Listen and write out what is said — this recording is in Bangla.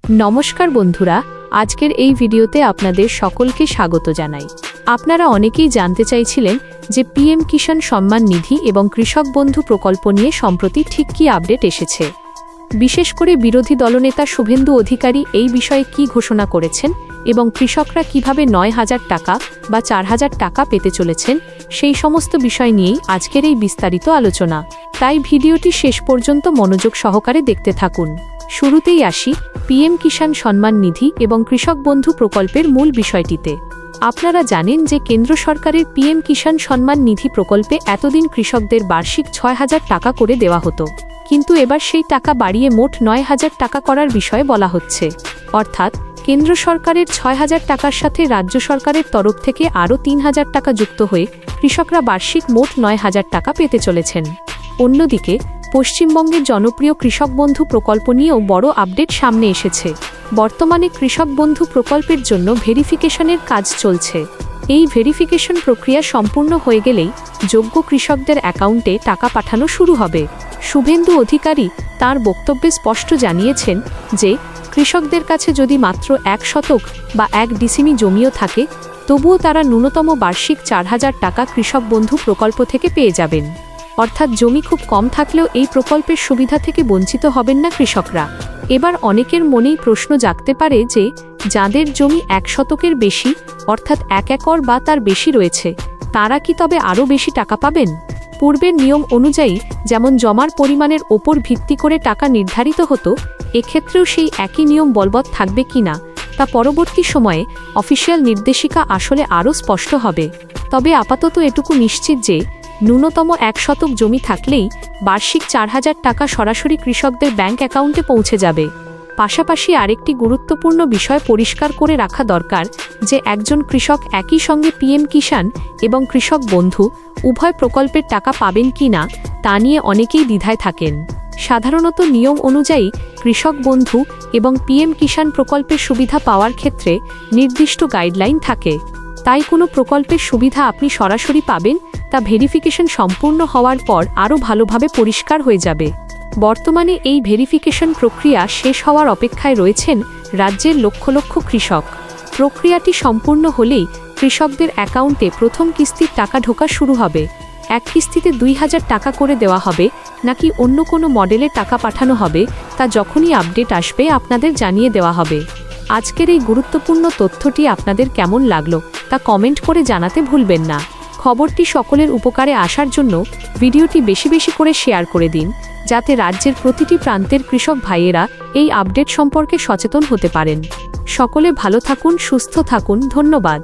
নমস্কার বন্ধুরা, আজকের এই ভিডিওতে আপনাদের সকলকে স্বাগত জানাই। আপনারা অনেকেই জানতে চাইছিলেন যে পিএম কিষাণ সম্মান নিধি এবং কৃষক বন্ধু প্রকল্প নিয়ে সম্প্রতি ঠিক কী আপডেট এসেছে। বিশেষ করে বিরোধী দলনেতা শুভেন্দু অধিকারী এই বিষয়ে কী ঘোষণা করেছেন এবং কৃষকরা কিভাবে ৯,০০০ টাকা বা ৪,০০০ টাকা পেতে চলেছেন, সেই সমস্ত বিষয় নিয়েই আজকের এই বিস্তারিত আলোচনা। তাই ভিডিওটি শেষ পর্যন্ত মনোযোগ সহকারে দেখতে থাকুন। শুরুতেই আসি পিএম কিষাণ সম্মান নিধি এবং কৃষক বন্ধু প্রকল্পের মূল বিষয়টিতে। আপনারা জানেন যে কেন্দ্র সরকারের পিএম কিষাণ সম্মান নিধি প্রকল্পে এতদিন কৃষকদের বার্ষিক ৬,০০০ টাকা করে দেওয়া হতো, কিন্তু এবার সেই টাকা বাড়িয়ে মোট ৯,০০০ টাকা করার বিষয়ে বলা হচ্ছে। অর্থাৎ কেন্দ্র সরকারের ৬,০০০ টাকার সাথে রাজ্য সরকারের তরফ থেকে আরও ৩,০০০ টাকা যুক্ত হয়ে কৃষকরা বার্ষিক মোট ৯,০০০ টাকা পেতে চলেছেন। অন্যদিকে পশ্চিমবঙ্গের জনপ্রিয় কৃষক বন্ধু প্রকল্প নিয়েও বড় আপডেট সামনে এসেছে। বর্তমানে কৃষক বন্ধু প্রকল্পের জন্য ভেরিফিকেশনের কাজ চলছে। এই ভেরিফিকেশন প্রক্রিয়া সম্পূর্ণ হয়ে গেলেই যোগ্য কৃষকদের অ্যাকাউন্টে টাকা পাঠানো শুরু হবে। শুভেন্দু অধিকারী তার বক্তব্যে স্পষ্ট জানিয়েছেন যে কৃষকদের কাছে যদি মাত্র ১ শতক বা ১ ডিসিমি জমিও থাকে, তবুও তারা ন্যূনতম বার্ষিক ৪,০০০ টাকা কৃষক বন্ধু প্রকল্প থেকে পেয়ে যাবেন। অর্থাৎ জমি খুব কম থাকলেও এই প্রকল্পের সুবিধা থেকে বঞ্চিত হবেন না কৃষকরা। এবার অনেকের মনেই প্রশ্ন জাগতে পারে যে যাদের জমি ১ শতকের বেশি অর্থাৎ ১ একর বা তার বেশি রয়েছে, তারা কি তবে আরও বেশি টাকা পাবেন? পূর্বের নিয়ম অনুযায়ী যেমন জমার পরিমাণের ওপর ভিত্তি করে টাকা নির্ধারিত হতো, এক্ষেত্রেও সেই একই নিয়ম বলবৎ থাকবে কিনা তা পরবর্তী সময়ে অফিসিয়াল নির্দেশিকা আসলে আরও স্পষ্ট হবে। তবে আপাতত এটুকু নিশ্চিত যে ন্যূনতম ১ শতক জমি থাকলেই বার্ষিক ৪,০০০ টাকা সরাসরি কৃষকদের ব্যাংক অ্যাকাউন্টে পৌঁছে যাবে। পাশাপাশি আরেকটি গুরুত্বপূর্ণ বিষয় পরিষ্কার করে রাখা দরকার যে একজন কৃষক একই সঙ্গে পিএম কিষাণ এবং কৃষক বন্ধু উভয় প্রকল্পের টাকা পাবেন কি না তা নিয়ে অনেকেই দ্বিধায় থাকেন। সাধারণত নিয়ম অনুযায়ী কৃষক বন্ধু এবং পিএম কিষাণ প্রকল্পের সুবিধা পাওয়ার ক্ষেত্রে নির্দিষ্ট গাইডলাইন থাকে। তাই কোনো প্রকল্পের সুবিধা আপনি সরাসরি পাবেন তা ভেরিফিকেশন সম্পূর্ণ হওয়ার পর আরও ভালোভাবে পরিষ্কার হয়ে যাবে। বর্তমানে এই ভেরিফিকেশন প্রক্রিয়া শেষ হওয়ার অপেক্ষায় রয়েছেন রাজ্যের লক্ষ লক্ষ কৃষক। প্রক্রিয়াটি সম্পূর্ণ হলেই কৃষকদের অ্যাকাউন্টে প্রথম কিস্তির টাকা ঢোকা শুরু হবে। এক কিস্তিতে ২,০০০ টাকা করে দেওয়া হবে নাকি অন্য কোনো মডেলে টাকা পাঠানো হবে তা যখনই আপডেট আসবে আপনাদের জানিয়ে দেওয়া হবে। আজকের এই গুরুত্বপূর্ণ তথ্যটি আপনাদের কেমন লাগলো তা কমেন্ট করে জানাতে ভুলবেন না। খবরটি সকলের উপকারে আসার জন্য ভিডিওটি বেশি বেশি করে শেয়ার করে দিন, যাতে রাজ্যের প্রতিটি প্রান্তের কৃষক ভাইয়েরা এই আপডেট সম্পর্কে সচেতন হতে পারেন। সকলে ভালো থাকুন, সুস্থ থাকুন। ধন্যবাদ।